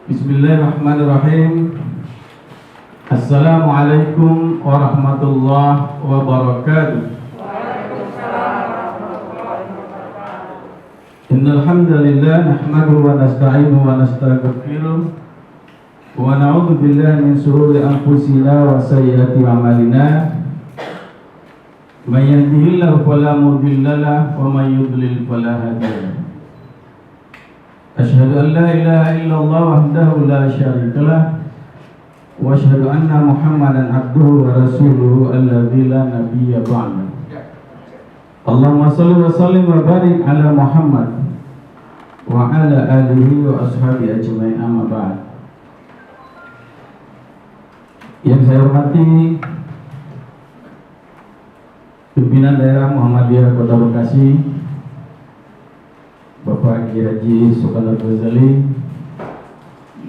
Bismillahirrahmanirrahim. Assalamualaikum warahmatullahi wabarakatuh. Innal hamdalillah nahmaduhu wa nasta'inuhu wa nastaghfiruh wa na'udzu billahi min shururi anfusina wa sayyiati a'malina. May yahdihillahu fala mudilla lahu wa may yudlil fala hadiya lahu. Asyhadu an la ilaha illallah wahdahu la syarika lah wa asyhadu anna Muhammadan abduhu wa rasuluhu alladzi la nabiyya ba'dahu. Allahumma shalli wa sallim wa barik ala Muhammad wa ala alihi wa ashabihi ajmain, amma ba'd. Yang saya hormati pimpinan daerah Muhammadiyah Kota Bekasi, Bapak Kiai Haji Sultan Al-Ghazali,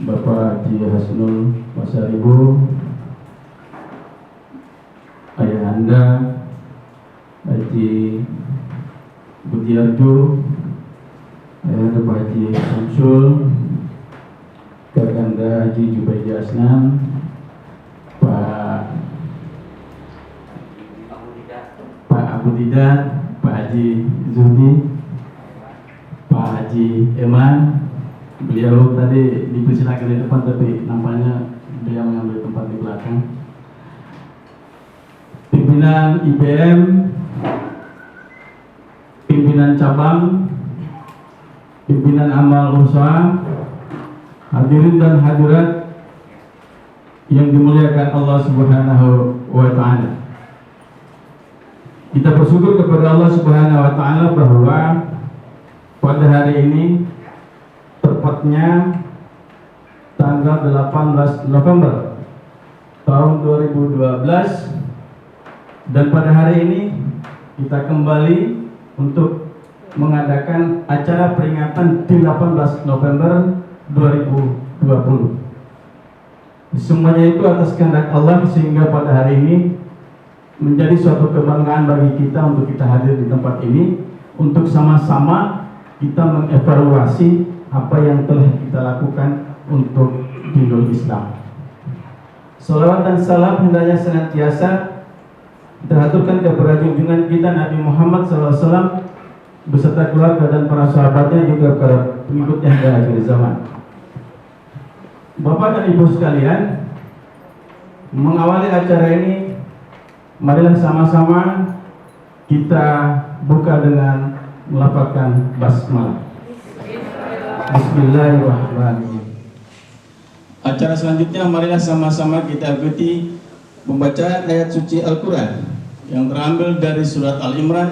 Bapak Haji Hasnul Masaribu, Ayah Anda Haji Budiarjo, Ayah Anda Pak Haji Samsul, Kakanda Haji Jubaidi Asnan, Pak Abu Didan, Pak Haji Zuhdi, Pak Haji Eman. Beliau tadi dipersilakan di depan, tapi nampaknya beliau mengambil tempat di belakang. Pimpinan IPM, pimpinan cabang, pimpinan amal usaha, hadirin dan hadirat yang dimuliakan Allah Subhanahu wa Ta'ala. Kita bersyukur kepada Allah Subhanahu wa Ta'ala bahwa pada hari ini, tepatnya tanggal 18 November tahun 2012, dan pada hari ini kita kembali untuk mengadakan acara peringatan 18 November 2020. Semuanya itu atas kehendak Allah, sehingga pada hari ini menjadi suatu kebanggaan bagi kita untuk kita hadir di tempat ini untuk sama-sama kita mengevaluasi apa yang telah kita lakukan untuk dinul Islam. Salawat dan salam hendaknya senantiasa kita haturkan kepada junjungan kita Nabi Muhammad SAW beserta keluarga dan para sahabatnya, juga para pengikutnya hingga akhir zaman. Bapak dan Ibu sekalian, mengawali acara ini, marilah sama-sama kita buka dengan melafazkan basmalah. Bismillahirrahmanirrahim. Acara selanjutnya, marilah sama-sama kita ikuti pembacaan ayat suci Al-Quran yang terambil dari surat Al-Imran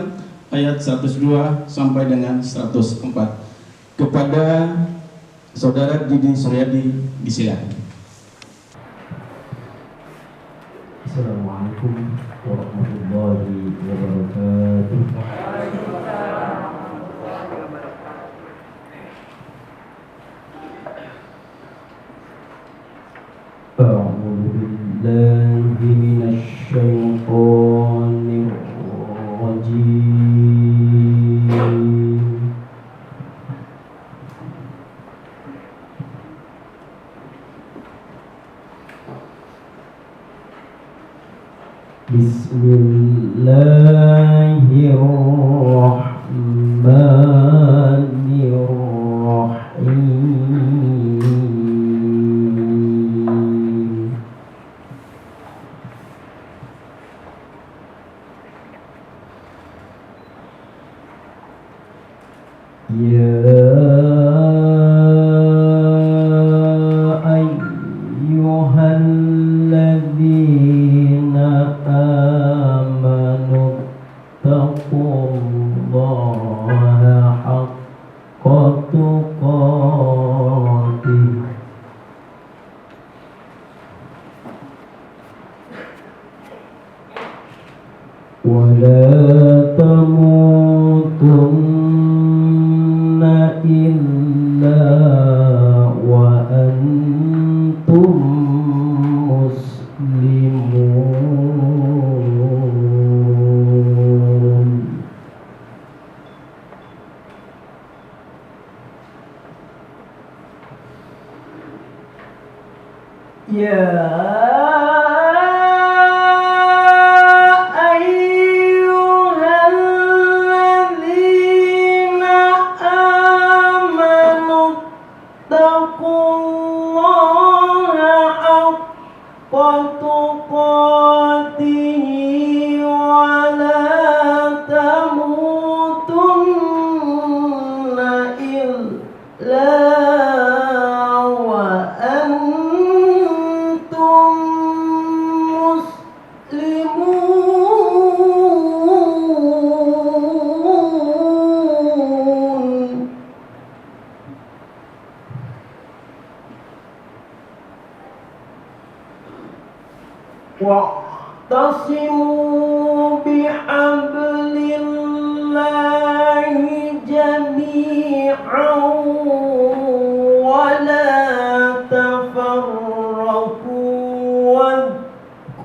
ayat 102 sampai dengan 104. Kepada Saudara Didi Suryadi, disilakan. Assalamualaikum warahmatullahi wabarakatuh. A'udzu billahi minasy syaithanir rajim. Bismillahirrahmanirrahim. Ya ayyuhalladzina amanu taqullaha واعتصموا بحبل الله جميعا ولا تفرقوا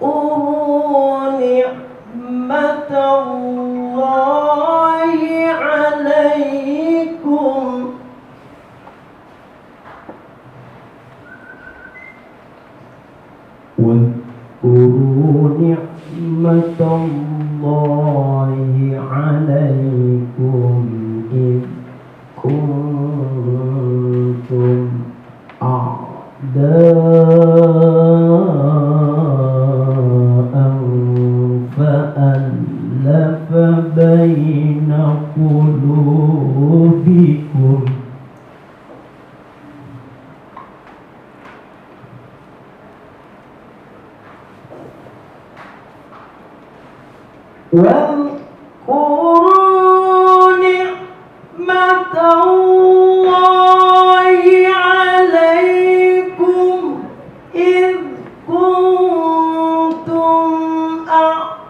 واذكروا نعمة الله عليكم واذكروا نعمة الله عليكم إذ كنتم أعداء فألف بين قلوبكم واذكروا نعمة الله عليكم إذ كنتم أعداء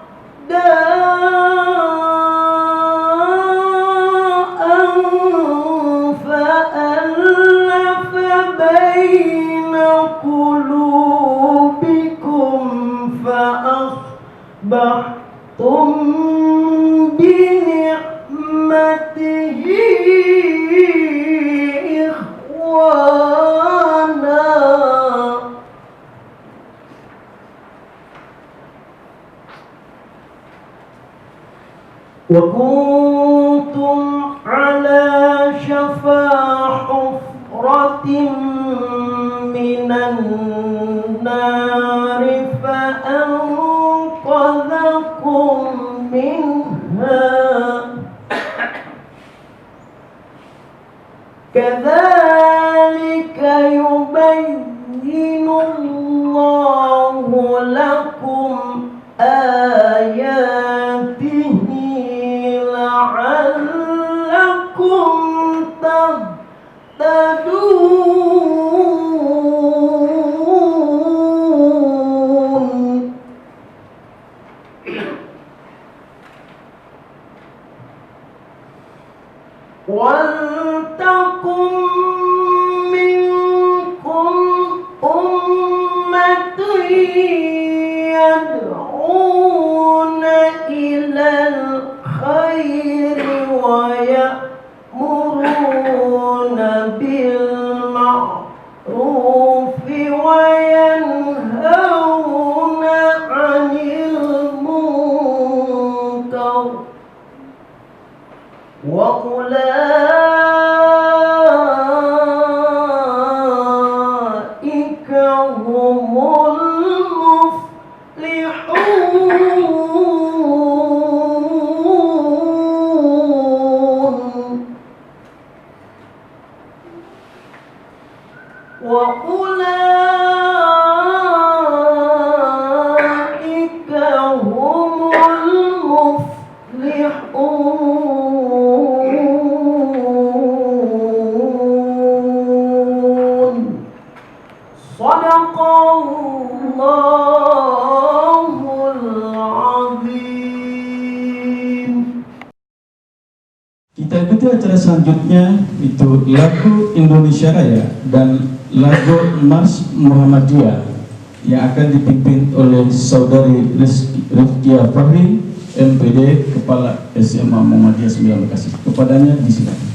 فألف بين قلوبكم فأصبحتم بنعمته إخوانا وكنتم على شفا حفرة من النار فأنقذكم منها كذلك يبين الله لكم آياته لعلكم تهتدون ولتكن منكم أمة يدعون إلى الخير ويأمرون بالمعروف وينهون عن المنكر وأولئك هم المفلحون وأولئك هم المفلحون صدق الله العظيم. Kita ikuti acara selanjutnya, itu lagu Indonesia Raya dan lagu Mars Muhammadiyah yang akan dipimpin oleh Saudari Rizkia Fahri, MPD Kepala SMA Muhammadiyah 9 Bekasi. Kepadanya disilakan.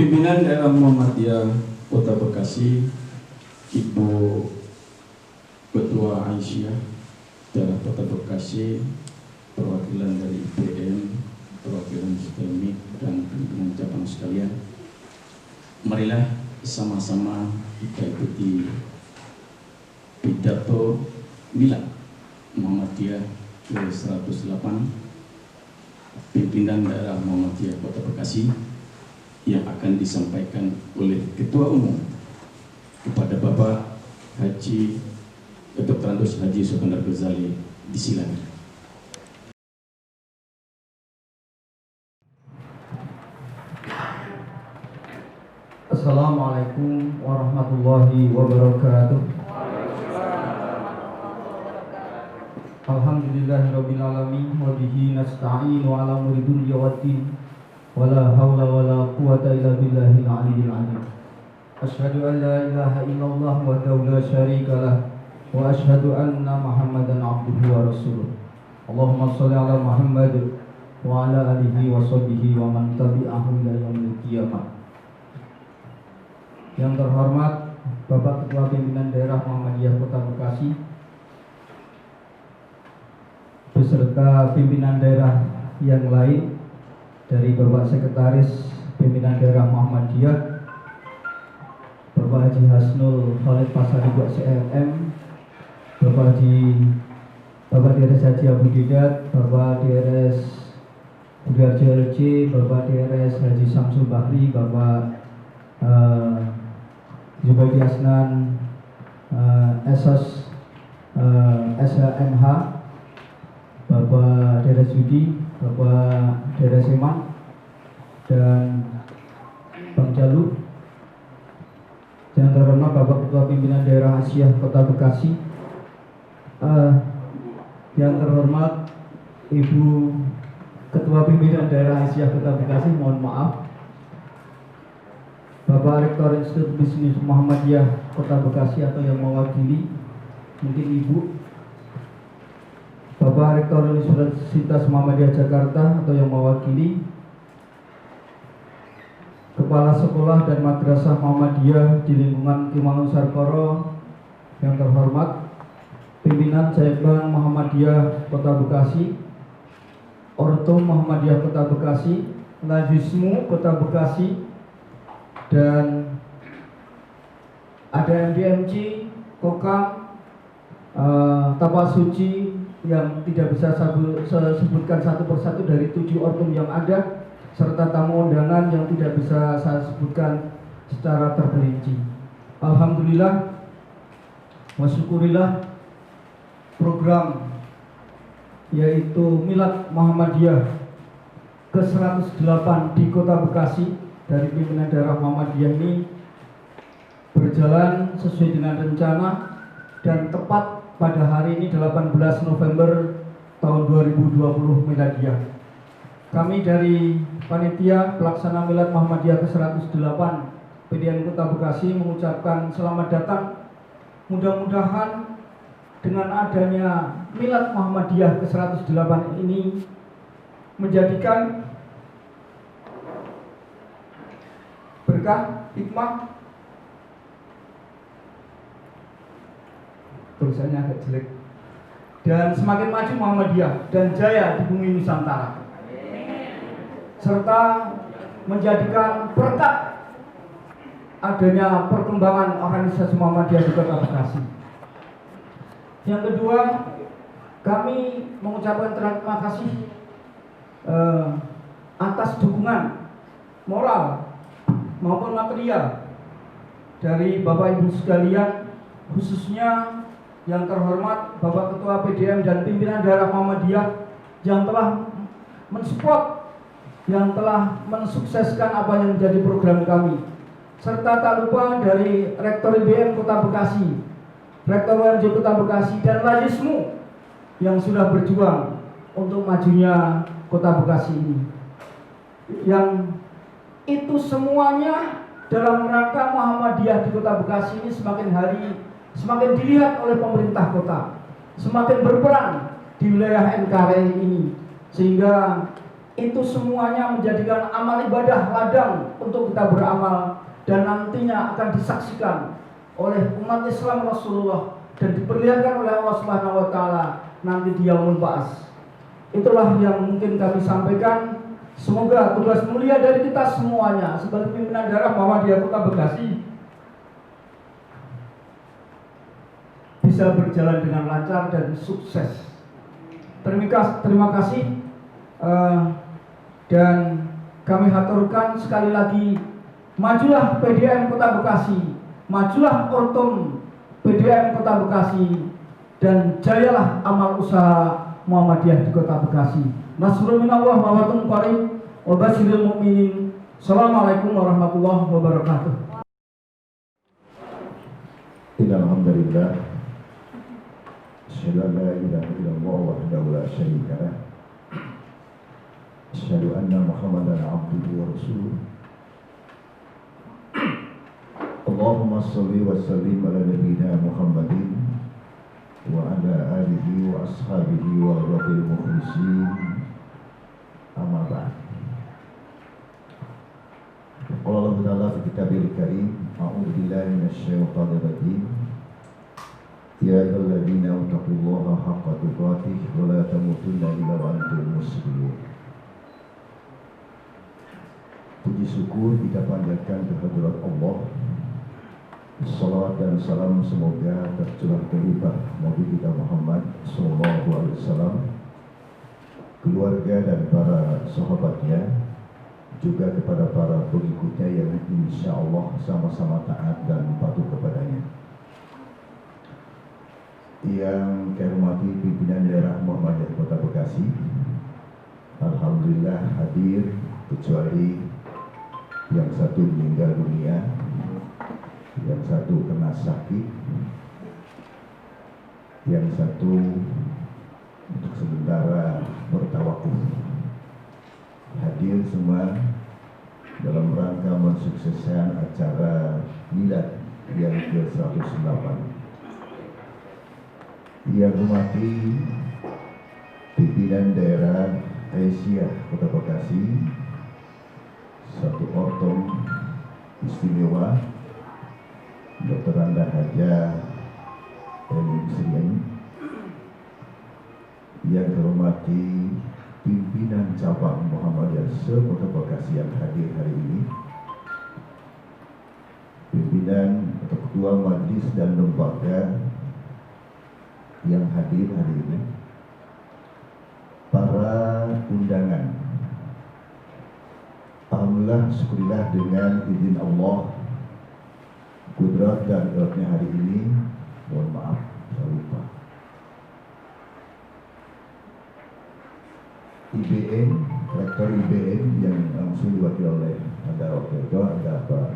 Pimpinan Daerah Muhammadiyah Kota Bekasi, Ibu Ketua Aisyah Daerah Kota Bekasi, perwakilan dari IPM, perwakilan sistemik, dan pimpinan cabang sekalian, marilah sama-sama kita ikuti pidato Milad Muhammadiyah ke-108 pimpinan Daerah Muhammadiyah Kota Bekasi yang akan disampaikan oleh Ketua Umum kepada Bapak Haji Dr. Andos Haji Sukandar Ghazali. Disilakan. Assalamualaikum warahmatullahi wabarakatuh. Alhamdulillahirabbil alamin wa bihi nasta'in wa ala umuri dunya waddin wala haula wala quwwata illa billahil aliyyil azim. Asyhadu an la ilaha illallah wahdahu la syarika lah wa asyhadu anna Muhammadan abduhu wa rasuluh. Allahumma shalli ala Muhammad wa ala alihi wa sahbihi wa man tabi'ahu ila yaumil qiyamah. Yang terhormat Bapak Ketua Pimpinan Daerah Muhammadiyah Kota Bekasi beserta pimpinan daerah yang lain, dari Bapak Sekretaris Pimpinan Daerah Muhammadiyah Bapak Haji Hasnul Khalid Pasaribu CLM, Bapak DRS Haji Abu Didat, Bapak DRS Budiarjo LC, Bapak DRS Haji Samsul Bahri, Bapak Zubaidi Asnan Esos SHMH, Bapak DRS Yudi, Bapak DRS Eman, dan Bang Jalu. Yang terhormat Bapak Ketua Pimpinan Daerah Asia Kota Bekasi, yang terhormat Ibu Ketua Pimpinan Daerah Asia Kota Bekasi, mohon maaf, Bapak Rektor Institut Bisnis Muhammadiyah Kota Bekasi atau yang mewakili, mungkin Ibu, Bapak Rektor Universitas Muhammadiyah Jakarta atau yang mewakili, Kepala Sekolah dan Madrasah Muhammadiyah di lingkungan Kimangun Sarkoro yang terhormat, Pimpinan Cabang Muhammadiyah Kota Bekasi, Orto Muhammadiyah Kota Bekasi, Najismu Kota Bekasi, dan ada MDMC, Kokam, Tapak Suci yang tidak bisa saya sebutkan satu persatu dari 7 ortum yang ada, serta tamu undangan yang tidak bisa saya sebutkan secara terperinci. Alhamdulillah wa syukurillah, program yaitu Milad Muhammadiyah ke-108 di Kota Bekasi dari pimpinan daerah Muhammadiyah ini berjalan sesuai dengan rencana dan tepat pada hari ini 18 November tahun 2020 Miladiyah. Kami dari Panitia Pelaksana Milad Muhammadiyah ke-108 PDN Kota Bekasi mengucapkan selamat datang. Mudah-mudahan dengan adanya Milad Muhammadiyah ke-108 ini menjadikan berkah, hikmah, tulisannya agak jelek, dan semakin maju Muhammadiyah dan jaya di bumi Nusantara, serta menjadikan berkat adanya perkembangan organisasi Muhammadiyah di Kota Bekasi. Yang kedua, kami mengucapkan terima kasih atas dukungan moral maupun material dari Bapak Ibu sekalian, khususnya yang terhormat Bapak Ketua PDM dan pimpinan daerah Muhammadiyah yang telah mensupport, yang telah mensukseskan apa yang menjadi program kami, serta tak lupa dari Rektor IBM Kota Bekasi, Rektor UMJ Kota Bekasi, dan Lajismu yang sudah berjuang untuk majunya Kota Bekasi ini, yang itu semuanya dalam rangka Muhammadiyah di Kota Bekasi ini semakin hari semakin dilihat oleh pemerintah kota, semakin berperan di wilayah NKRI ini, sehingga itu semuanya menjadikan amal ibadah ladang untuk kita beramal dan nantinya akan disaksikan oleh umat Islam Rasulullah dan diperlihatkan oleh Allah Subhanahu wa taala nanti di yaumul ba'ats. Itulah yang mungkin kami sampaikan. Semoga tugas mulia dari kita semuanya sebagai pimpinan daerah Muhammadiyah Kota Bekasi bisa berjalan dengan lancar dan sukses. Terima kasih dan kami haturkan sekali lagi, majulah PDM Kota Bekasi, majulah Ortom PDM Kota Bekasi, dan jayalah amal usaha Muhammadiyah di Kota Bekasi. Nasrul minallah wa fatun qarib wa basyiril mu'minin. Assalamualaikum warahmatullahi wabarakatuh. Alhamdulillah. Asyhadu an la ilaha illallah wahdahu la syarika lah. Asyhadu anna Muhammadan abduhu wa rasuluh. Allahumma shalli wa sallim ala nabiyyina Muhammadin wa ala alihi wa ashabihi wa rabbil mukhlisin. Amma ba'd. Qala Allah Ta'ala fi kitabil karim, a'udzu billahi minasyaitonir rajim. Ya ayyuhalladzina taqullaha haqqa tuqatih wa la tamutunna illa wa antum muslimun. Puji syukur kita panjatkan kehadirat Allah. Salawat dan salam semoga tercurah terlimpah Nabi kita Muhammad sallallahu alaihi wasallam, keluarga dan para sahabatnya, juga kepada para pengikutnya yang insya Allah sama-sama taat dan patuh kepadanya. Yang saya hormati pimpinan daerah Muhammadiyah Kota Bekasi, alhamdulillah hadir kecuali yang satu meninggal dunia, yang satu kena sakit, yang satu untuk sementara bertawakuf. Hadir semua dalam rangka mensukseskan acara milad yang ke-108. Yang hormati pimpinan daerah Asia Kota Bekasi, satu ortom istimewa Dr. Anda Haja Elim. Yang terhormati pimpinan cabang Muhammadiyah se-Kota Bekasi yang hadir hari ini, pimpinan atau ketua majlis dan lembaga yang hadir hari ini, para undangan. Alhamdulillah, syukurillah dengan izin Allah, kudrat dan iratnya hari ini, mohon maaf saya lupa, IBM, rektor IBM yang langsung diwakili oleh ada wakil itu, ada Pak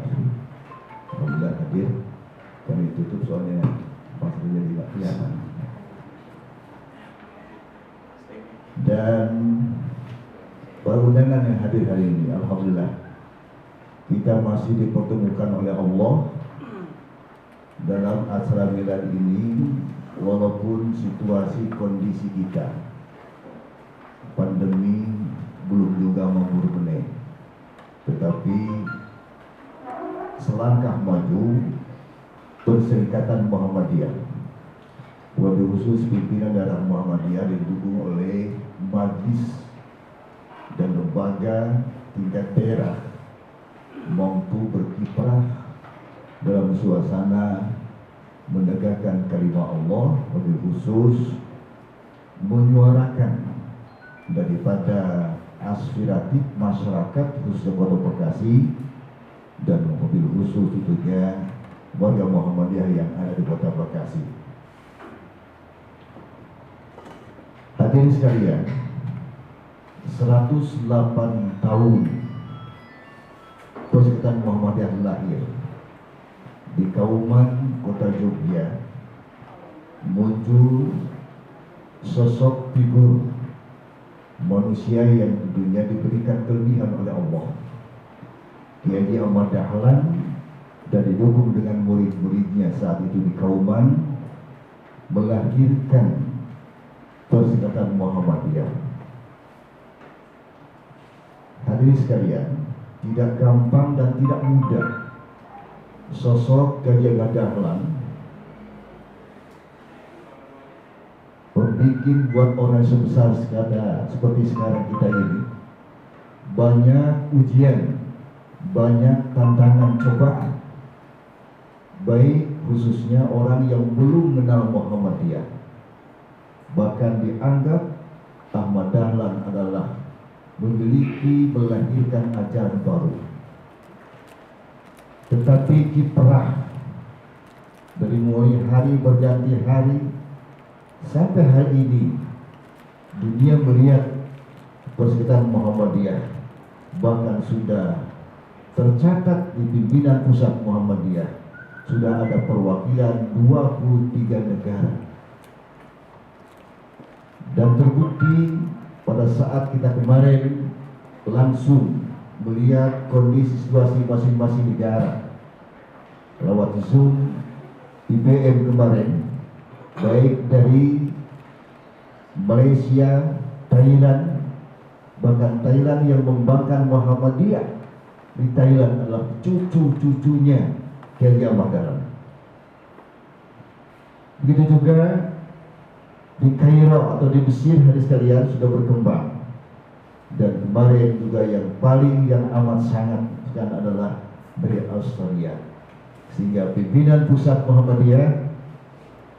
Alhamdulillah hadir. Kami tutup soalnya pastinya tidak kelihatan. Dan para undangan yang hadir hari ini, alhamdulillah kita masih dipertemukan oleh Allah dalam acara milad ini, walaupun situasi kondisi kita pandemi belum juga memburuk, tetapi selangkah maju Perserikatan Muhammadiyah, wabil khusus pimpinan daerah Muhammadiyah didukung oleh majlis dan lembaga tingkat daerah, mampu berkiprah dalam suasana menegakkan kalimat Allah, wabil khusus menyuarakan daripada aspiratif masyarakat khususnya Kota Bekasi dan mobil khusus tentunya warga Muhammadiyah yang ada di Kota Bekasi. Hadirin sekalian, 108 tahun Persekutuan Muhammadiyah lahir di Kauman Kota Jogja, muncul sosok figur manusia yang tentunya diberikan kelebihan oleh Allah, Kiai Ahmad Dahlan, dan didukung dengan murid-muridnya saat itu di Kauman, melahirkan Perserikatan Muhammadiyah. Hadirin sekalian, tidak gampang dan tidak mudah sosok Kiai Ahmad Dahlan membuat buat orang sebesar seperti sekarang kita ini banyak ujian, banyak tantangan cobaan, baik khususnya orang yang belum mengenal Muhammadiyah. Bahkan dianggap Ahmad Dahlan adalah melahirkan ajaran baru. Tetapi kiprah dari mulai hari berganti hari sampai hari ini, dunia melihat Persekutuan Muhammadiyah, bahkan sudah tercatat di pimpinan pusat Muhammadiyah sudah ada perwakilan 23 negara. Dan terbukti pada saat kita kemarin langsung melihat kondisi situasi masing-masing negara lewat Zoom IBM kemarin, baik dari Malaysia, Thailand, bahkan Thailand yang membanggakan Muhammadiyah di Thailand adalah cucu-cucunya Kiai Ahmad Dahlan. Begitu juga di Kairo atau di Mesir, hadis sekalian, sudah berkembang. Dan kemarin juga yang amat sangat kan adalah dari Australia. Sehingga pimpinan pusat Muhammadiyah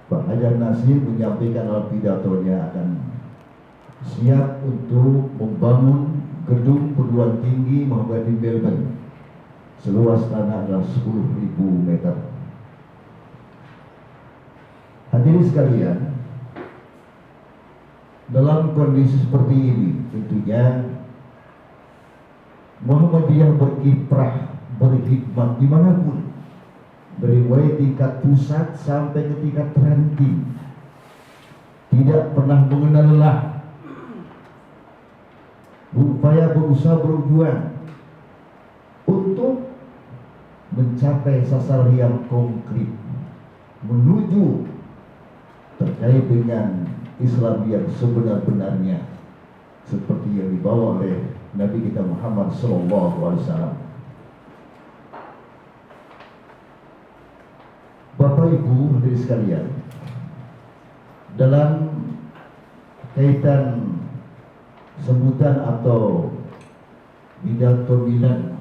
Pak Hajar Nasir menyampaikan dalam pidatonya akan siap untuk membangun gedung perguruan tinggi Muhammadiyah di Melbourne. Seluas tanah adalah 10.000 meter. Hadirin sekalian, dalam kondisi seperti ini tentunya Muhammadiyah berkiprah, berhikmat dimanapun, dari mulai tingkat pusat sampai ke tingkat ranting, tidak pernah mengenal lelah, berupaya berusaha berjuang untuk mencapai sasaran yang konkret menuju terkait dengan Islam yang sebenar-benarnya seperti yang dibawa oleh Nabi kita Muhammad SAW. Bapak Ibu hadirin sekalian, dalam kaitan sebutan atau bidang pembinaan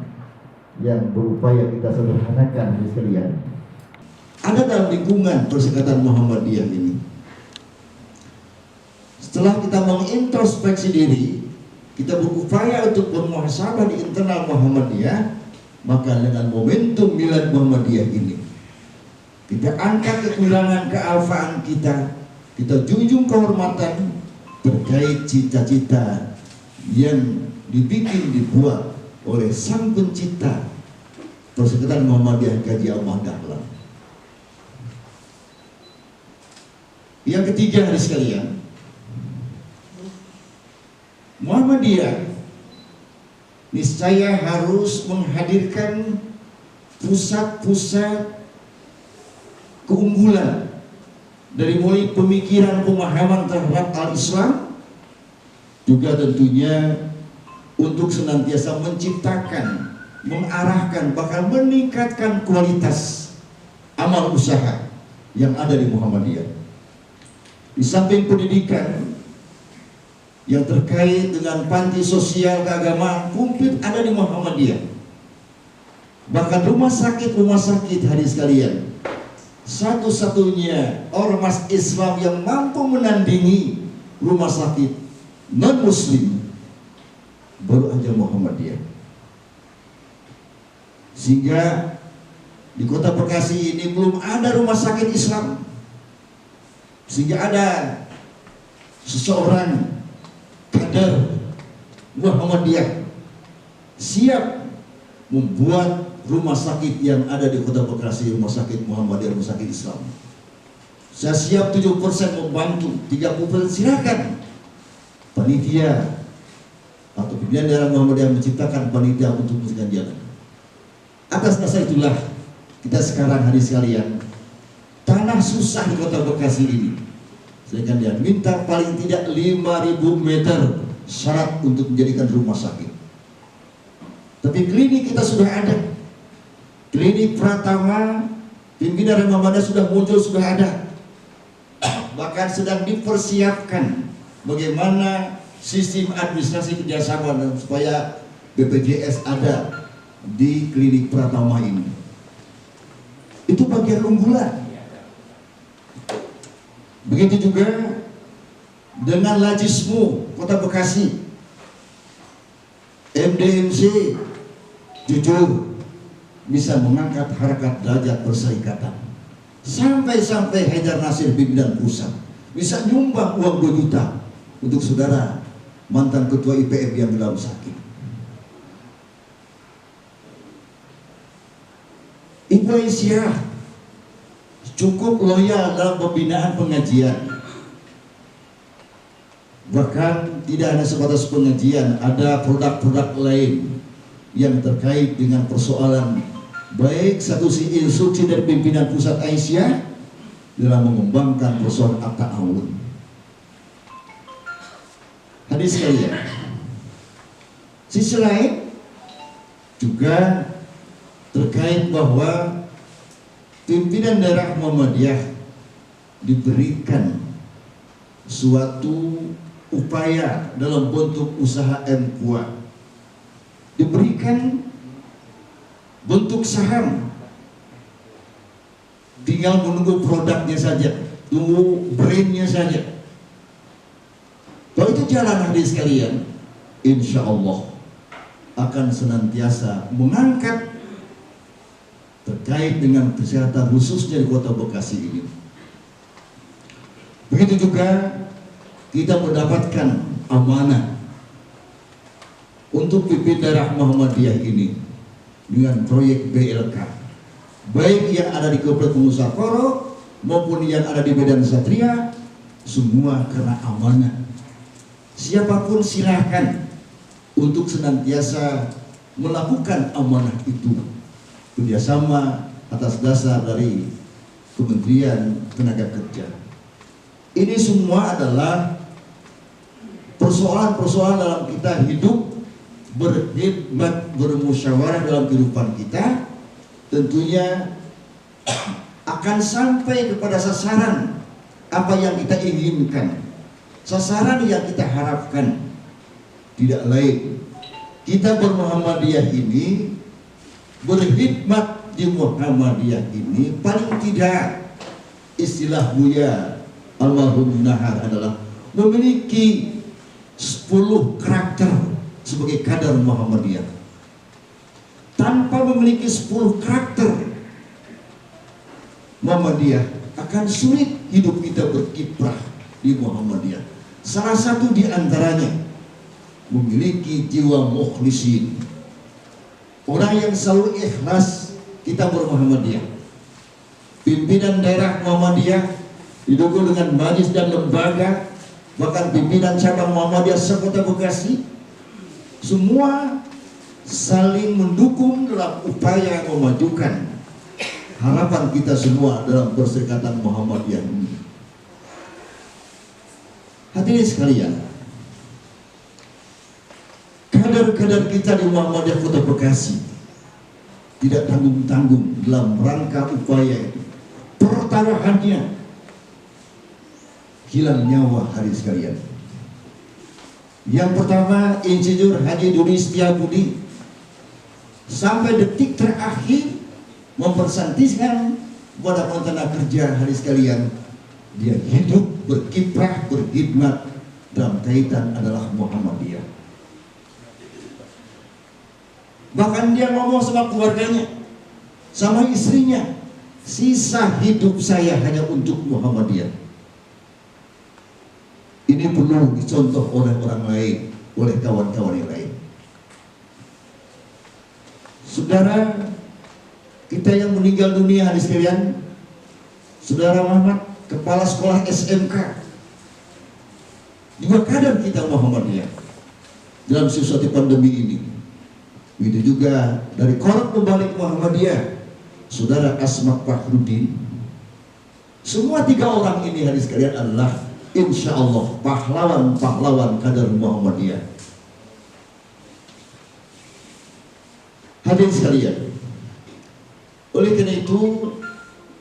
yang berupaya kita sederhanakan hadirin sekalian, ada dalam lingkungan Perserikatan Muhammadiyah ini. Setelah kita mengintrospeksi diri, kita berupaya untuk bermuhasabah di internal Muhammadiyah, maka dengan momentum Milad Muhammadiyah ini, kita angkat kekurangan kealfaan kita junjung kehormatan terkait cita-cita yang dibuat oleh Sang Pencipta Persekutuan Muhammadiyah Kiai Ahmad Dahlan. Yang ketiga, hadirin sekalian, Muhammadiyah niscaya harus menghadirkan pusat-pusat keunggulan dari mulai pemikiran pemahaman terhadap al-Islam, juga tentunya untuk senantiasa menciptakan, mengarahkan, bahkan meningkatkan kualitas amal usaha yang ada di Muhammadiyah. Di samping pendidikan yang terkait dengan panti sosial keagamaan komplit ada di Muhammadiyah. Bahkan rumah sakit hadirin sekalian, satu-satunya ormas Islam yang mampu menandingi rumah sakit non muslim baru aja Muhammadiyah. Sehingga di kota Bekasi ini belum ada rumah sakit Islam, sehingga ada seseorang kader Muhammadiyah siap membuat rumah sakit yang ada di kota Bekasi, rumah sakit Muhammadiyah, rumah sakit Islam. Saya siap 70% membantu, 30% silakan panitia atau pimpinan daerah Muhammadiyah menciptakan panitia untuk menjaga jalan. Atas dasar itulah kita sekarang hadirin sekalian, tanah susah di kota Bekasi ini, sedangkan dia minta paling tidak 5.000 meter syarat untuk menjadikan rumah sakit. Tapi klinik kita sudah ada. Klinik Pratama, pimpinan Muhammadiyah sudah muncul, sudah ada. Bahkan sedang dipersiapkan bagaimana sistem administrasi kerjasama supaya BPJS ada di klinik Pratama ini. Itu bagian unggulan. Begitu juga dengan Lajismu Kota Bekasi, MDMC jujur bisa mengangkat harkat derajat perserikatan. Sampai-sampai Haidar Nasir pimpinan pusat bisa nyumbang uang 2 juta untuk saudara mantan ketua IPM yang dalam sakit. Ibu Aisyah cukup loyal dalam pembinaan pengajian. Bahkan tidak hanya sebatas pengajian, ada produk-produk lain yang terkait dengan persoalan baik satu si instruksi dari pimpinan pusat Aisyah dalam mengembangkan persoalan at-ta'awun. Hadis sekalian, sisi lain juga terkait bahwa pimpinan daerah Muhammadiyah diberikan suatu upaya dalam bentuk usaha M-Kuat, diberikan bentuk saham, tinggal menunggu produknya saja, tunggu brandnya saja. Kalau itu jalan hadis sekalian, insya Allah akan senantiasa mengangkat terkait dengan kesehatan khususnya di Kota Bekasi ini. Begitu juga kita mendapatkan amanah untuk pimpin daerah Muhammadiyah ini dengan proyek BLK, baik yang ada di Kabupaten Musafaro maupun yang ada di Medan Satria, semua karena amanah. Siapapun silahkan untuk senantiasa melakukan amanah itu, kerjasama atas dasar dari Kementerian Tenaga Kerja. Ini semua adalah persoalan-persoalan dalam kita hidup, berkhidmat, bermusyawarah dalam kehidupan kita, tentunya akan sampai kepada sasaran apa yang kita inginkan, sasaran yang kita harapkan. Tidak lain, kita bermuhammadiyah ini, berkhidmat di Muhammadiyah ini, paling tidak istilah Buya almarhum Nahar adalah memiliki 10 karakter sebagai kader Muhammadiyah. Tanpa memiliki 10 karakter Muhammadiyah, akan sulit hidup kita berkiprah di Muhammadiyah. Salah satu di antaranya memiliki jiwa mukhlisin, orang yang selalu ikhlas kita bermuhammadiyah. Pimpinan daerah Muhammadiyah didukung dengan majlis dan lembaga, bahkan pimpinan cabang Muhammadiyah se-Kota Bekasi, semua saling mendukung dalam upaya memajukan harapan kita semua dalam perserikatan Muhammadiyah ini. Hadirin sekalian, kader-kader kita di Muhammadiyah Kota Bekasi tidak tanggung-tanggung dalam rangka upaya itu. Pertaruhannya hilang nyawa hari sekalian. Yang pertama, Insinyur Haji Duri Setiabudi sampai detik terakhir mempersantiskan kepada tenaga kerja hari sekalian. Dia hidup, berkiprah, berkhidmat dalam kaitan adalah Muhammadiyah. Bahkan dia ngomong sama keluarganya, sama istrinya, sisa hidup saya hanya untuk Muhammadiyah. Ini perlu dicontoh oleh orang lain, oleh kawan-kawan yang lain. Saudara kita yang meninggal dunia hari sekalian, Saudara Muhammad, kepala sekolah SMK, juga kader kita Muhammadiyah dalam situasi pandemi ini. Begitu juga dari Korab Pembalik Muhammadiyah, Saudara Asma Fahrudin. Semua 3 orang ini hari sekalian adalah insya Allah pahlawan-pahlawan kader Muhammadiyah. Hadirin sekalian, oleh karena itu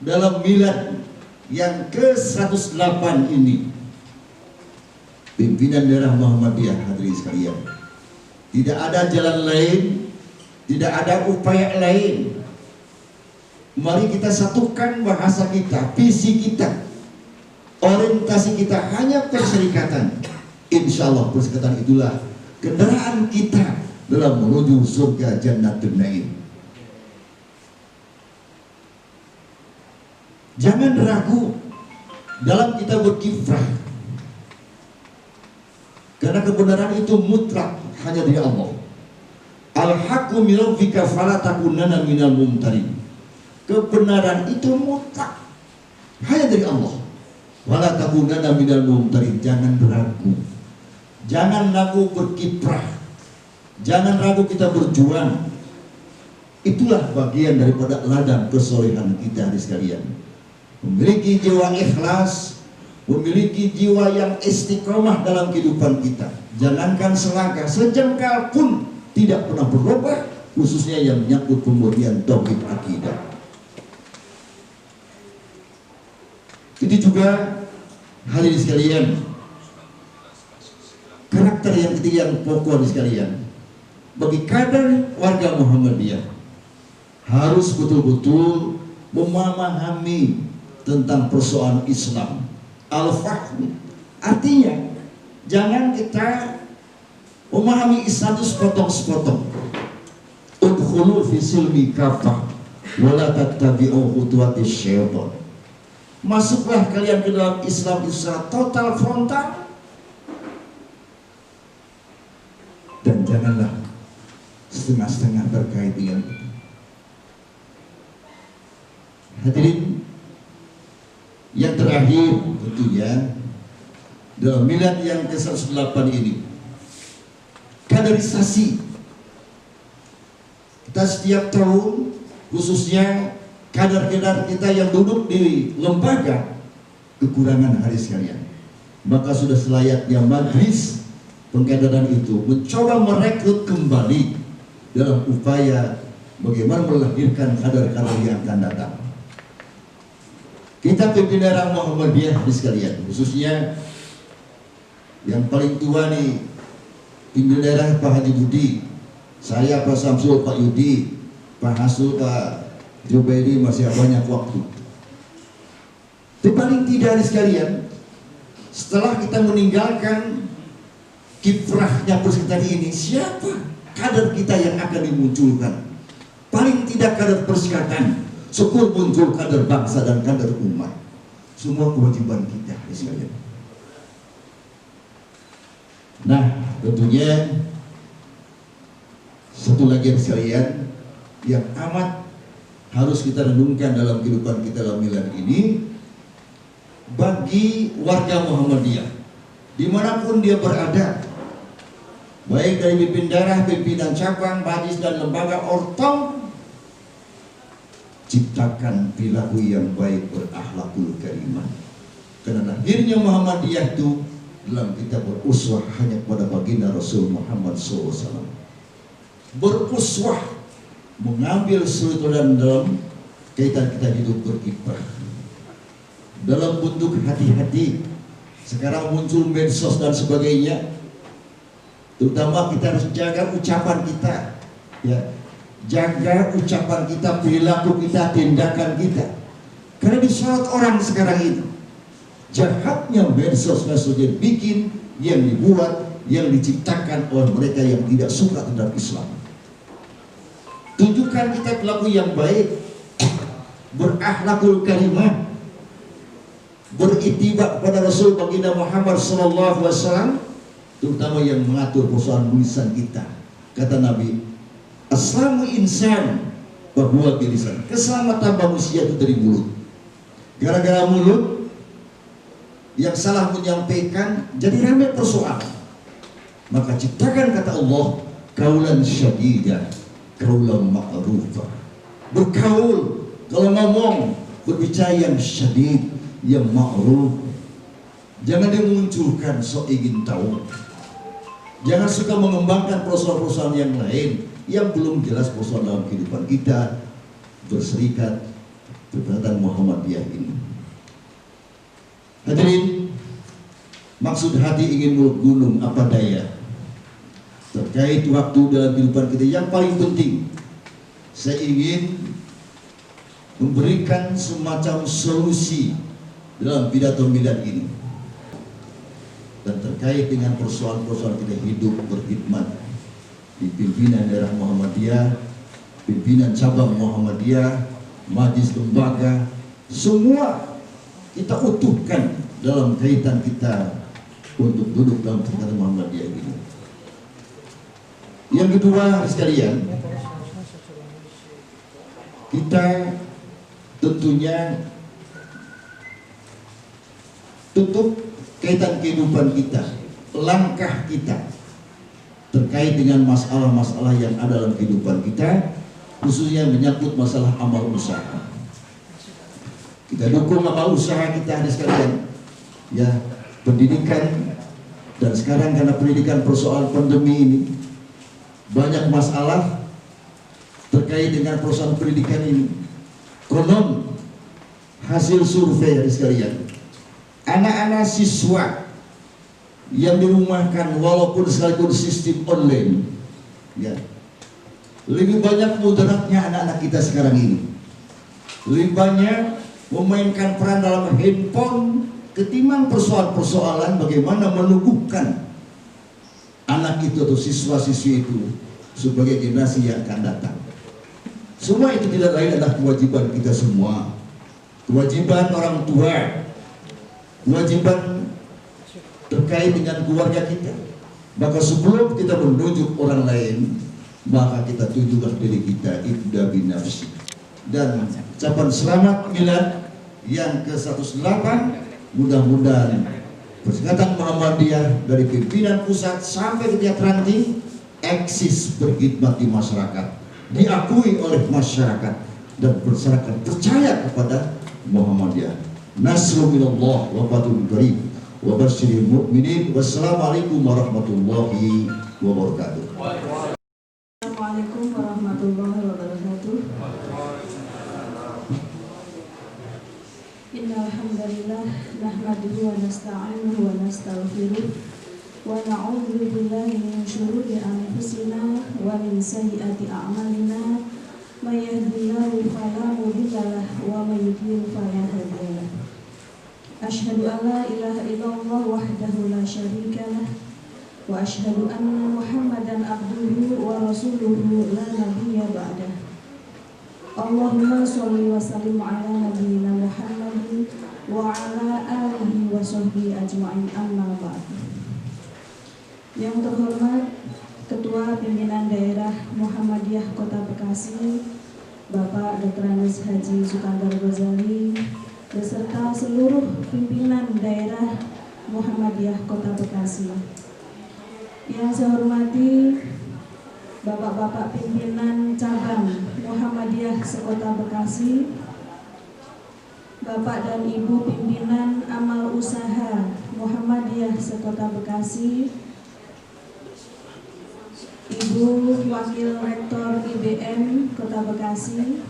dalam milad yang ke-108 ini, pimpinan daerah Muhammadiyah, hadirin sekalian, tidak ada jalan lain, tidak ada upaya lain. Mari kita satukan bahasa kita, visi kita, orientasi kita hanya perserikatan. Insya Allah perserikatan itulah kendaraan kita dalam menuju surga Jannatul Naim. Jangan ragu dalam kita berkiprah, karena kebenaran itu mutlak hanya dari Allah. Al-haqqu min rabbika fala takunanna minal mumtarin. Kebenaran itu mutlak hanya dari Allah. Wala takunanna minal mumtarin. Jangan ragu, jangan ragu berkiprah, jangan ragu kita berjuang. Itulah bagian daripada ladang kesolehan kita hari sekalian. Memiliki jiwa ikhlas, memiliki jiwa yang istiqomah dalam kehidupan kita. Jangankan selangkah, sejengkal pun tidak pernah berubah, khususnya yang menyangkut pemurnian tauhid akidah. Itu juga hadirin sekalian, karakter yang ketiga yang pokok sekalian, bagi kader warga Muhammadiyah harus betul-betul memahami tentang persoalan Islam. Al-fahmi artinya jangan kita memahami Islam itu sepotong-sepotong. Udkhulu fi silmi kafah wala tattabi'u khutuwati syaitan. Masuklah kalian ke dalam Islam secara total frontal, dan janganlah setengah-setengah terkait dengan itu. Hadirin yang terakhir, tentunya dalam milad yang ke-108 ini, kaderisasi. Kita setiap tahun, khususnya kader-kader kita yang duduk di lembaga, kekurangan hari sekalian. Maka sudah selayaknya majelis pengkaderan itu mencoba merekrut kembali dalam upaya bagaimana melahirkan kader-kader yang akan datang. Kita pimpinan daerah Muhammadiyah hari sekalian, khususnya yang paling tua nih, pimpinan daerah Pak Haji Budi, saya Pak Samsul, Pak Yudi, Pak Hasul, Pak Jubaidi, masih banyak waktu. Tapi paling tidak hari sekalian, setelah kita meninggalkan kiprahnya perserikatan ini, siapa kader kita yang akan dimunculkan? Paling tidak kader perserikatan, syukur muncul kader bangsa dan kader umat. Semua kewajiban kita hari sekalian. Nah, tentunya satu lagi hari sekalian yang amat harus kita renungkan dalam kehidupan kita dalam milad ini, bagi warga Muhammadiyah dimanapun dia berada, baik dari pimpinan daerah, pimpinan cabang, majlis dan lembaga ortom, ciptakan perilaku yang baik, berakhlakul karimah. Karena lahirnya Muhammadiyah itu dalam kita beruswah hanya kepada baginda Rasul Muhammad SAW. Beruswah, mengambil sudut dalam kaitan kita hidup berkiprah dalam bentuk hati-hati. Sekarang muncul medsos dan sebagainya, terutama kita harus jaga ucapan kita, ya, jaga ucapan kita, perilaku kita, tindakan kita, karena disorot orang sekarang itu. Jahatnya medsos yang bikin, yang dibuat, yang diciptakan oleh mereka yang tidak suka terhadap Islam. Tunjukkan kita perilaku yang baik, berakhlakul karimah, berittiba kepada Rasul baginda Muhammad SAW, terutama yang mengatur persoalan tulisan kita. Kata Nabi, aslamu insan bahwa bilisan, keselamatan manusia itu dari mulut. Gara-gara mulut yang salah menyampaikan, jadi ramai persoalan. Maka ciptakan, kata Allah, kaulan syadidah, kaulan ma'rufah. Berkaul, kalau ngomong, berbicara yang syadid, yang ma'ruf. Jangan dimunculkan sok ingin tahu, Jangan suka mengembangkan persoalan-persoalan yang lain yang belum jelas persoalan dalam kehidupan kita berserikat Persatuan Muhammadiyah ini. Hadirin, maksud hati ingin meluk gunung apa daya. Terkait waktu dalam kehidupan kita yang paling penting, saya ingin memberikan semacam solusi dalam pidato milad ini. Dan terkait dengan persoalan-persoalan kita hidup berkhidmat di pimpinan daerah Muhammadiyah, pimpinan cabang Muhammadiyah, majlis lembaga, semua kita utuhkan dalam kaitan kita untuk duduk dalam Persatuan Muhammadiyah ini. Yang kedua sekalian, kita tentunya tutup kaitan kehidupan kita, langkah kita terkait dengan masalah-masalah yang ada dalam kehidupan kita, khususnya menyangkut masalah amal usaha. Kita dukung amal usaha kita ada sekalian, ya, pendidikan. Dan sekarang karena pendidikan persoalan pandemi ini banyak masalah terkait dengan persoalan pendidikan ini. Konon hasil survei ada sekalian, anak-anak siswa yang dirumahkan walaupun sekalipun sistem online, ya, lebih banyak mudaratnya anak-anak kita sekarang ini. Lebih banyak memainkan peran dalam handphone ketimbang persoalan-persoalan bagaimana menumbuhkan anak itu atau siswa-siswi itu sebagai generasi yang akan datang. Semua itu tidak lain adalah kewajiban kita semua, kewajiban orang tua, kewajiban terkait dengan keluarga kita. Maka sebelum kita menunjuk orang lain, maka kita tunjukkan diri kita, ibda binafsi. Dan ucapan selamat milad yang ke-108, mudah-mudahan Persatuan Muhammadiyah dari pimpinan pusat sampai ke tiap ranting eksis berkhidmat di masyarakat, diakui oleh masyarakat, dan masyarakat percaya kepada Muhammadiyah. Nasrul minallah wa fathun qarib wa basyiril mu'minin. Wassalamualaikum warahmatullahi wabarakatuh. Assalamualaikum warahmatullahi wabarakatuh. Innal hamdalillah nahmaduhu wa nasta'inuhu wa nastaghfiruh wa na'udzu billahi min shururi anfusina wa min sayyiati a'malina. May yahdihillahu fala mudilla lahu wa may yudlil fala hadiya lahu. Asyhadu an la ilaha illallah wahdahu la syarika lah wa asyhadu anna Muhammadan abduhu wa rasuluhu la nabiyya ba'dah. Allahumma sholli wa sallim ala nabiyyina Muhammadin wa ala alihi wa sahbihi ajma'in, amma ba'd. Yang terhormat Ketua Pimpinan Daerah Muhammadiyah Kota Bekasi, Bapak Dr. Andes Haji Sukandar Ghazali, beserta seluruh pimpinan daerah Muhammadiyah Kota Bekasi. Yang saya hormati Bapak-bapak pimpinan cabang Muhammadiyah sekota Bekasi, Bapak dan Ibu pimpinan amal usaha Muhammadiyah sekota Bekasi, Ibu Wakil Rektor IBM Kota Bekasi,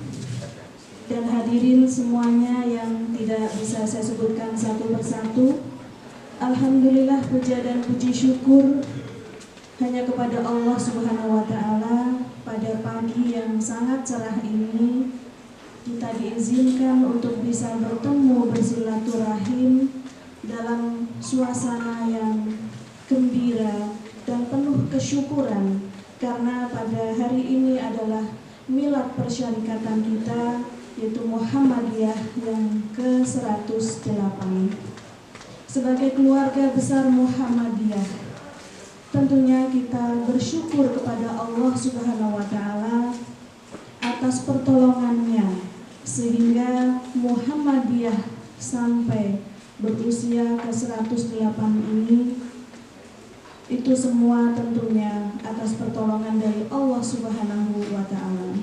dan hadirin semuanya yang tidak bisa saya sebutkan satu persatu. Alhamdulillah, puja dan puji syukur hanya kepada Allah Subhanahu wa Ta'ala. Pada pagi yang sangat cerah ini, kita diizinkan untuk bisa bertemu bersilaturahim dalam suasana yang gembira dan penuh kesyukuran, karena pada hari ini adalah milad persyarikatan kita, yaitu Muhammadiyah yang ke-108. Sebagai keluarga besar Muhammadiyah, tentunya kita bersyukur kepada Allah Subhanahu wa Ta'ala atas pertolongannya sehingga Muhammadiyah sampai berusia ke-108 ini. Itu semua tentunya atas pertolongan dari Allah Subhanahu wa Ta'ala.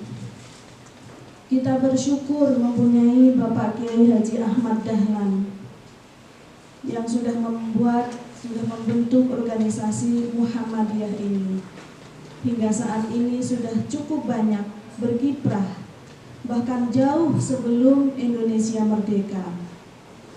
Kita bersyukur mempunyai Bapak Kiai Haji Ahmad Dahlan yang sudah membuat sudah membentuk organisasi Muhammadiyah ini. Hingga saat ini sudah cukup banyak berkiprah, bahkan jauh sebelum Indonesia merdeka,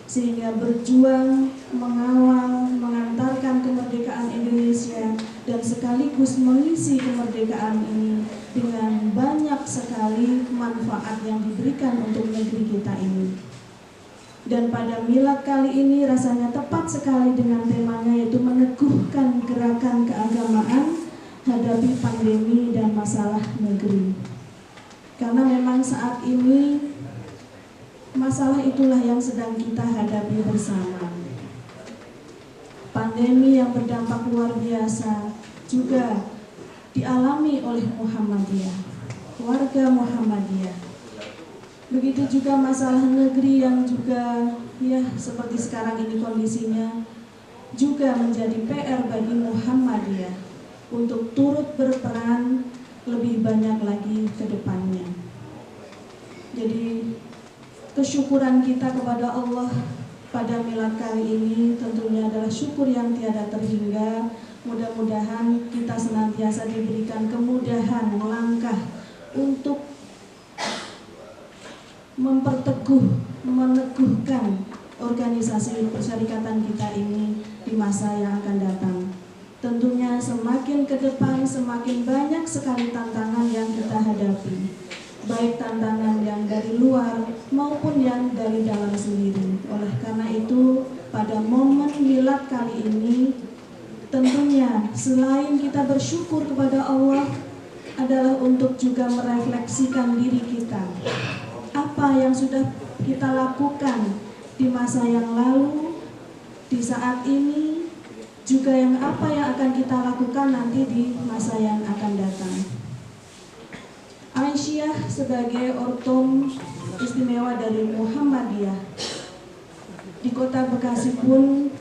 sehingga berjuang mengawal, mengantarkan kemerdekaan Indonesia dan sekaligus mengisi kemerdekaan ini dengan banyak sekali manfaat yang diberikan untuk negeri kita ini. Dan pada milad kali ini rasanya tepat sekali dengan temanya, yaitu meneguhkan gerakan keagamaan hadapi pandemi dan masalah negeri. Karena memang saat ini masalah itulah yang sedang kita hadapi bersama. Pandemi yang berdampak luar biasa juga dialami oleh Muhammadiyah, warga Muhammadiyah. Begitu juga masalah negeri yang juga ya seperti sekarang ini kondisinya juga menjadi PR bagi Muhammadiyah untuk turut berperan lebih banyak lagi ke depannya. Jadi kesyukuran kita kepada Allah pada milad kali ini tentunya adalah syukur yang tiada terhingga. Mudah-mudahan kita senantiasa diberikan kemudahan melangkah untuk meneguhkan organisasi persyarikatan kita ini di masa yang akan datang. Tentunya semakin ke depan semakin banyak sekali tantangan yang kita hadapi, baik tantangan yang dari luar maupun yang dari dalam sendiri. Oleh karena itu, pada momen milad kali ini, tentunya selain kita bersyukur kepada Allah, adalah untuk juga merefleksikan diri kita. Apa yang sudah kita lakukan di masa yang lalu, di saat ini, juga yang apa yang akan kita lakukan nanti di masa yang akan datang. Aisyah sebagai ortom istimewa dari Muhammadiyah di Kota Bekasi pun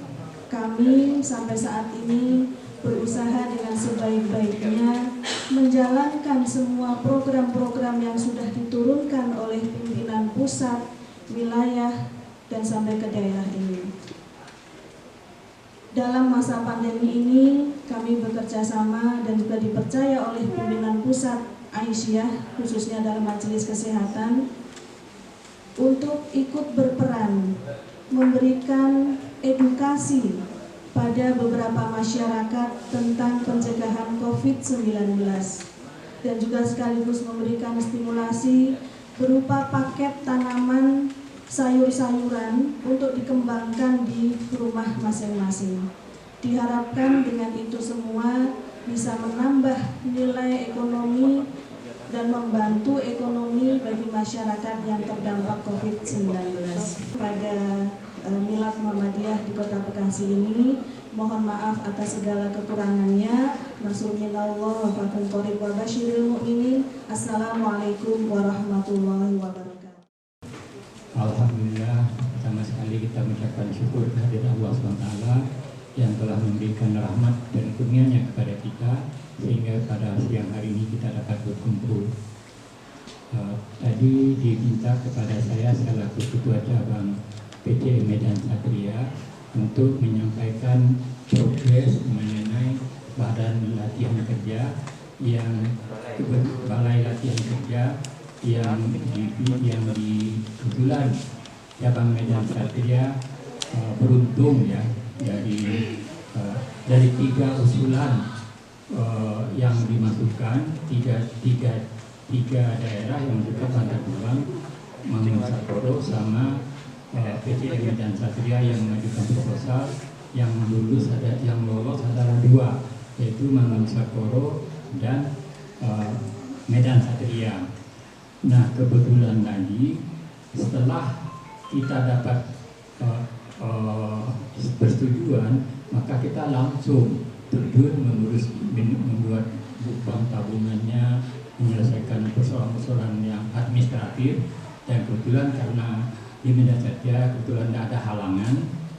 kami sampai saat ini berusaha dengan sebaik-baiknya menjalankan semua program-program yang sudah diturunkan oleh pimpinan pusat, wilayah, dan sampai ke daerah ini. Dalam masa pandemi ini kami bekerja sama dan juga dipercaya oleh pimpinan pusat Aisyah, khususnya dalam majelis kesehatan, untuk ikut berperan memberikan edukasi pada beberapa masyarakat tentang pencegahan COVID-19 dan juga sekaligus memberikan stimulasi berupa paket tanaman sayur-sayuran untuk dikembangkan di rumah masing-masing. Diharapkan dengan itu semua bisa menambah nilai ekonomi dan membantu ekonomi bagi masyarakat yang terdampak COVID-19. Pada milad Muhammadiyah di Kota Bekasi ini, mohon maaf atas segala kekurangannya. Nasrullah wa fathul qarib wa basyiril mu'minin. Assalamualaikum warahmatullahi wabarakatuh. Alhamdulillah, pertama sekali kita mengucapkan syukur kehadirat Allah SWT yang telah memberikan rahmat dan kurnianya kepada kita sehingga pada siang hari ini kita dapat berkumpul. Tadi diminta kepada saya selaku Ketua Cabang PT Medan Satria untuk menyampaikan progres mengenai badan latihan kerja yang balai latihan kerja yang di kebetulan Cabang Medan Satria beruntung ya dari 3 usulan yang dimasukkan tiga daerah yang juga Bantar Gebang, Mangunkusumo sama PT Medan Satria yang mengajukan proposal yang lolos adalah 2, yaitu Mangunkusumo dan Medan Satria. Nah, kebetulan lagi setelah kita dapat persetujuan, maka kita langsung terjun membuat bank tabungannya, menyelesaikan persoalan-persoalan yang administratif. Dan kebetulan karena di Medan Satria kebetulan tidak ada halangan,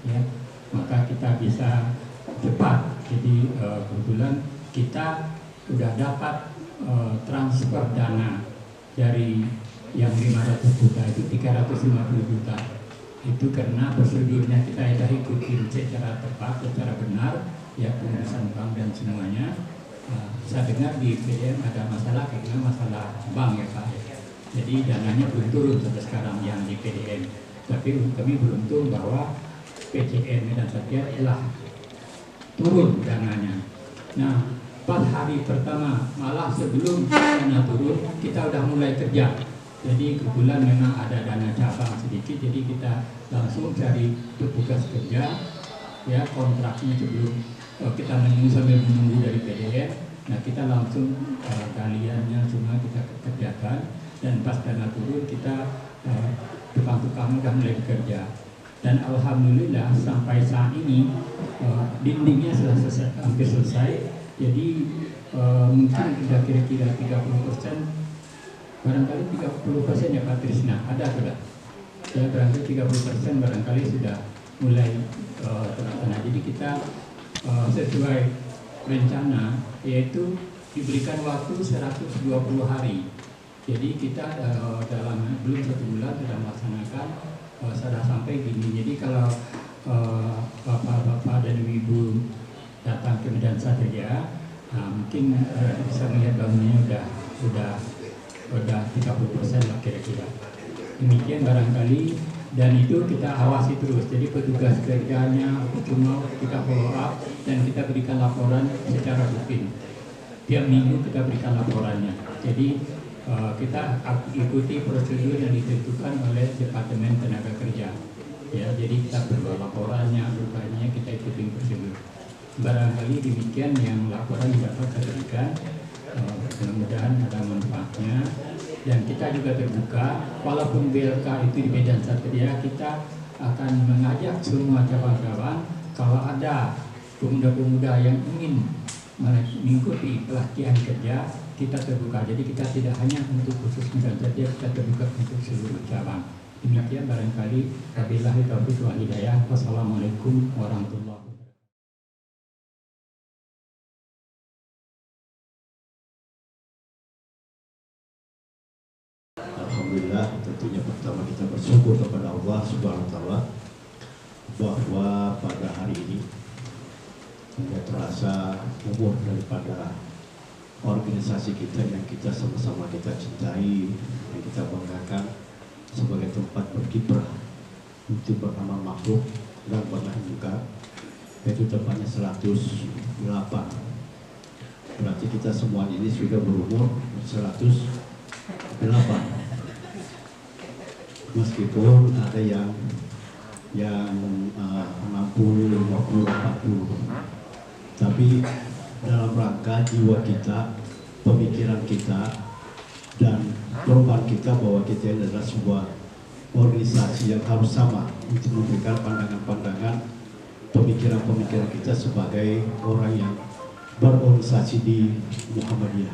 ya, maka kita bisa cepat. Jadi kebetulan kita sudah dapat transfer dana dari yang 500 juta itu 350 juta Itu karena prosedurnya kita sudah ikutin secara tepat, secara benar, ya pengurusan bank dan semuanya. Saya dengar di PDM ada masalah karena masalah bank ya Pak. Jadi dananya belum turun sampai sekarang yang di PDM. Tapi kami beruntung bahwa PCM Medan Satria telah turun dananya. Nah, pas hari pertama, malah sebelum dana turun, kita udah mulai kerja. Jadi kebetulan memang ada dana cabang sedikit, jadi kita langsung cari petugas kerja, ya kontraknya sebelum kita sambil menunggu dari PDM. Nah kita langsung kaliannya semua kita kerjakan, dan pas dana turun kita tukang-tukang udah mulai bekerja. Dan alhamdulillah sampai saat ini dindingnya sudah hampir selesai. Jadi mungkin sudah kira-kira 30%, barangkali 30% ya Pak Trisna, ada sudah. Ya barangkali 30% barangkali sudah mulai terlaksana. Jadi kita sesuai rencana, yaitu diberikan waktu 120 hari. Jadi kita dalam belum 1 bulan sudah melaksanakan, sudah sampai gini. Jadi kalau bapak-bapak dan ibu datang ke Medan Satria, mungkin bisa melihat bangunannya sudah 30% lah kira-kira. Demikian barangkali, dan itu kita awasi terus. Jadi petugas kerjanya cuma kita follow up dan kita berikan laporan secara rutin. Tiap minggu kita berikan laporannya. Jadi kita ikuti prosedur yang ditentukan oleh Departemen Tenaga Kerja. Ya, jadi kita perlu laporannya, rupanya kita ikuti prosedur. Barangkali demikian yang laporan dapat saya berikan. Mudah-mudahan ada manfaatnya. Dan kita juga terbuka, walaupun BLK itu di Medan Satria, kita akan mengajak semua cabang-cabang kalau ada pemuda-pemuda yang ingin mengikuti pelatihan kerja, kita terbuka. Jadi kita tidak hanya untuk khusus Medan Satria, kita terbuka untuk seluruh cabang. Demikian barangkali. Wabillahi taufiq wal hidayah. Wassalamualaikum warahmatullahi wabarakatuh. Alhamdulillah, tentunya pertama kita bersyukur kepada Allah Subhanahu wa Ta'ala bahwa pada hari ini tidak terasa umur daripada organisasi kita yang kita sama-sama kita cintai, yang kita banggakan sebagai tempat berkiprah untuk bernama makhluk dan pernah juga, yaitu tempatnya 108. Berarti kita semuanya ini sudah berumur 108. Meskipun ada yang 60, 50, 40, tapi dalam rangka jiwa kita, pemikiran kita, dan korban kita bahwa kita ini adalah sebuah organisasi yang harus sama untuk memberikan pandangan-pandangan, pemikiran-pemikiran kita sebagai orang yang berorganisasi di Muhammadiyah.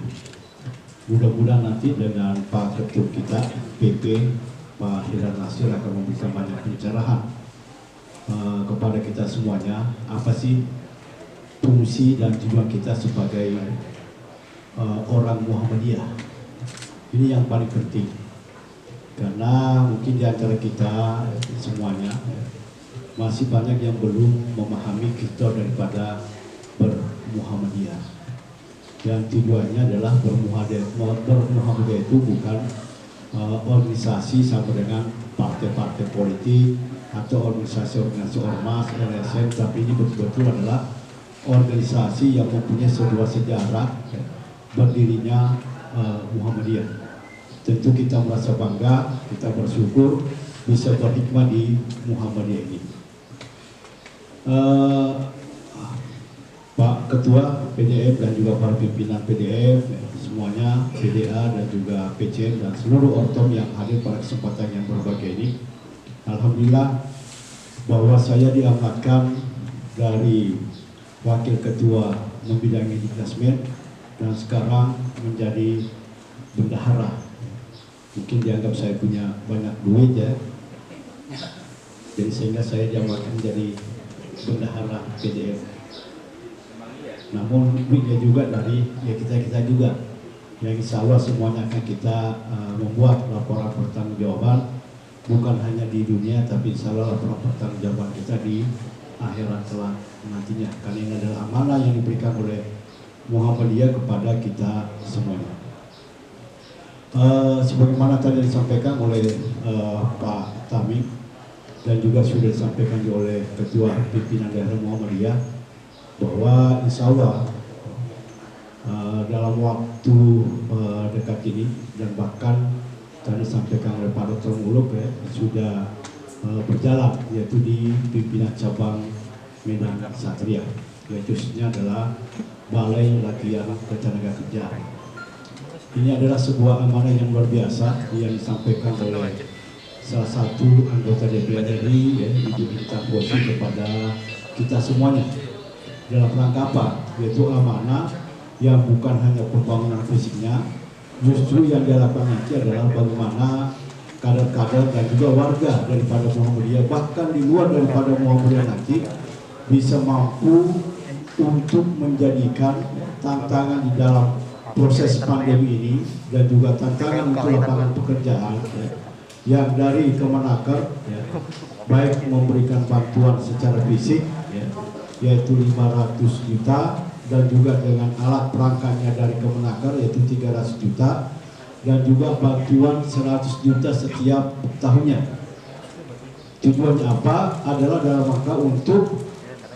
Mudah-mudahan nanti dengan Pak Ketum kita, PP Pak Hidar Nasir akan memberikan banyak pencerahan kepada kita semuanya, apa sih fungsi dan tujuan kita sebagai orang Muhammadiyah. Ini yang paling penting, karena mungkin di antara kita semuanya masih banyak yang belum memahami kita daripada bermuhammadiyah. Dan tujuannya adalah bermuhammadiyah itu bukan organisasi sama dengan partai-partai politik atau organisasi-organisasi ormas, LSM, tapi ini betul-betul adalah organisasi yang mempunyai sebuah sejarah berdirinya Muhammadiyah. Tentu kita merasa bangga, kita bersyukur bisa berhikmah di Muhammadiyah ini. Pak Ketua PDF dan juga para pimpinan PDF, semuanya, PDA dan juga PCM dan seluruh ortom yang hadir pada kesempatan yang berbahagia ini. Alhamdulillah bahwa saya diamanatkan dari Wakil Ketua membidangi Diklasmen dan sekarang menjadi bendahara. Mungkin dianggap saya punya banyak duit ya, jadi sehingga saya diamanatkan menjadi bendahara PDF. Namun duitnya juga dari kita juga, yang insya Allah semuanya akan kita membuat laporan pertanggungjawaban bukan hanya di dunia tapi insya Allah pertanggungjawaban kita di akhirat kelak nantinya, karena ini adalah amanah yang diberikan oleh Muhammadiyah kepada kita semuanya. Sebagaimana tadi disampaikan oleh Pak Tamim dan juga sudah disampaikan oleh Ketua Pimpinan Daerah Muhammadiyah bahwa insya Allah dalam waktu dekat ini dan bahkan tadi disampaikan oleh Pak Dr. Muluk ya, sudah berjalan yaitu di pimpinan cabang Medan Satria, yaitu adalah Balai Latihan Ketenaga Kerjaan. Ini adalah sebuah amanah yang luar biasa yang disampaikan oleh salah satu anggota DPR RI ya, Ibu Intan Bosi kepada kita semuanya dalam rangka apa? Yaitu amanah yang bukan hanya pembangunan fisiknya, justru yang dilakukan nanti adalah bagaimana kader-kader dan juga warga daripada Muhammadiyah, bahkan di luar daripada Muhammadiyah nanti bisa mampu untuk menjadikan tantangan di dalam proses pandemi ini dan juga tantangan untuk lapangan pekerjaan ya, yang dari Kemenaker ya, baik memberikan bantuan secara fisik ya, yaitu 500 juta dan juga dengan alat perangkatnya dari Kemenaker yaitu 300 juta dan juga bantuan 100 juta setiap tahunnya. Tujuannya apa? Adalah dalam rangka untuk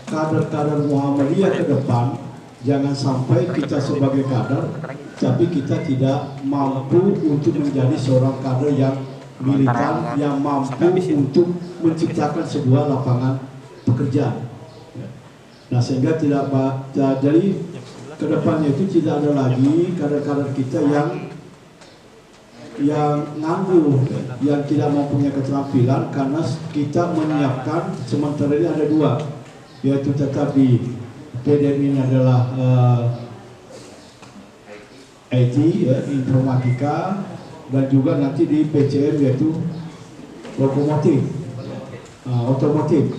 kader-kader Muhammadiyah ke depan, jangan sampai kita sebagai kader tapi kita tidak mampu untuk menjadi seorang kader yang militan, yang mampu untuk menciptakan sebuah lapangan pekerjaan. Nah, sehingga tidak jadi ke depannya itu tidak ada lagi kader-kader kita yang nganggur, yang tidak mempunyai keterampilan, karena kita menyiapkan sementara ini ada dua, yaitu tetap di PDM ini adalah IT, ya, informatika, dan juga nanti di PCM yaitu lokomotif, otomotif.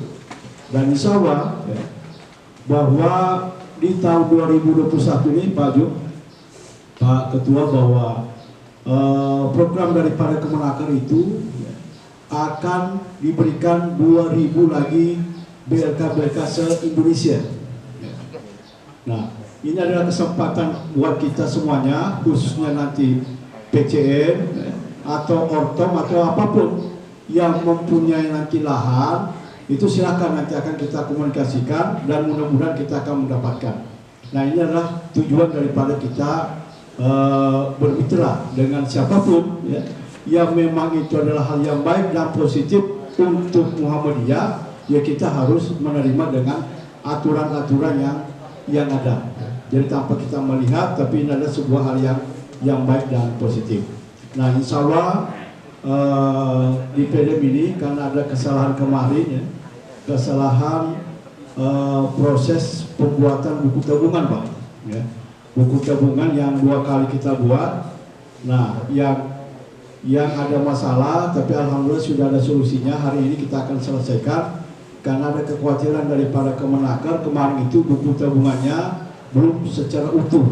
Dan insya Allah ya, bahwa di tahun 2021 ini Pak Ketua bahwa program daripada Kemenaker itu ya, akan diberikan 2.000 lagi BLK se-Indonesia. Nah, ini adalah kesempatan buat kita semuanya, khususnya nanti PCM atau Ortom atau apapun yang mempunyai nanti lahan, itu silakan nanti akan kita komunikasikan dan mudah-mudahan kita akan mendapatkan. Nah, ini adalah tujuan daripada kita bermitra dengan siapapun ya, yang memang itu adalah hal yang baik dan positif untuk Muhammadiyah, ya kita harus menerima dengan aturan-aturan yang ada. Jadi tanpa kita melihat, tapi ini adalah sebuah hal yang baik dan positif. Nah, insya Allah di PDM ini karena ada kesalahan kemarin ya, kesalahan proses pembuatan buku tabungan Pak ya. Buku tabungan yang 2 kali kita buat. Nah, yang ada masalah, tapi alhamdulillah sudah ada solusinya. Hari ini kita akan selesaikan karena ada kekhawatiran daripada Kemenaker kemarin itu buku tabungannya belum secara utuh.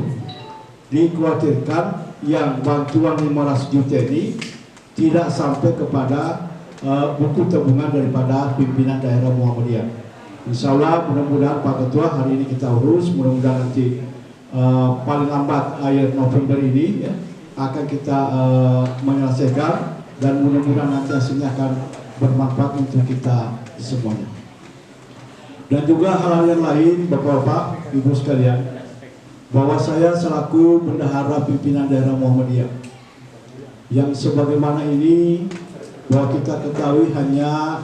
Dikhawatirkan yang bantuan 500 juta ini tidak sampai kepada buku tabungan daripada pimpinan daerah Muhammadiyah. Insya Allah mudah-mudahan Pak Ketua hari ini kita urus, mudah-mudahan nanti paling lambat akhir November ini ya, akan kita menyelesaikan dan mudah-mudahan nanti hasilnya akan bermanfaat untuk kita semuanya. Dan juga hal-hal yang lain Bapak-Bapak, Ibu sekalian, bahwa saya selaku bendahara pimpinan daerah Muhammadiyah yang sebagaimana ini bahwa kita ketahui hanya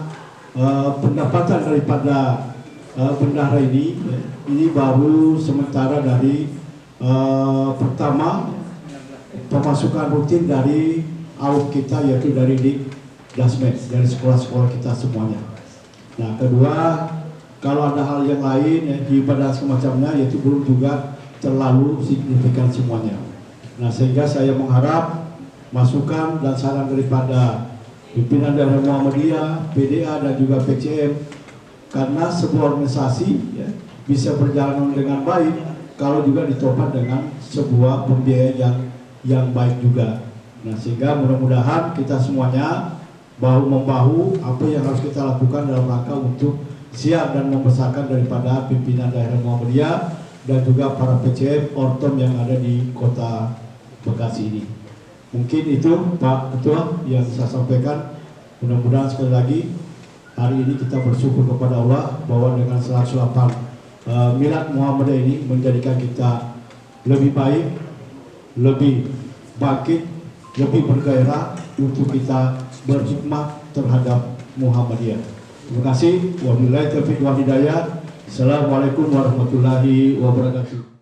pendapatan daripada bendahara ini baru sementara dari pertama pemasukan rutin dari AUP kita yaitu dari Dasmed, dari sekolah-sekolah kita semuanya. Nah, kedua, kalau ada hal yang lain ya, ibadah semacamnya yaitu belum juga terlalu signifikan semuanya. Nah, sehingga saya mengharap masukan dan saran daripada pimpinan daerah Muhammadiyah, PDA dan juga PCM, karena sebuah organisasi ya, bisa berjalan dengan baik kalau juga ditopang dengan sebuah pembiayaan yang baik juga. Nah, sehingga mudah-mudahan kita semuanya bahu-membahu apa yang harus kita lakukan dalam rangka untuk siap dan membesarkan daripada pimpinan daerah Muhammadiyah dan juga para PCM Ortom yang ada di kota Bekasi ini. Mungkin itu Pak Ketua yang saya sampaikan. Mudah-mudahan sekali lagi hari ini kita bersyukur kepada Allah bahwa dengan 108 Milad Muhammadiyah ini menjadikan kita lebih baik, lebih bangkit, lebih bergairah untuk kita berkhidmat terhadap Muhammadiyah. Terima kasih. Wabillahi taufiq wal hidayah. Assalamualaikum warahmatullahi wabarakatuh.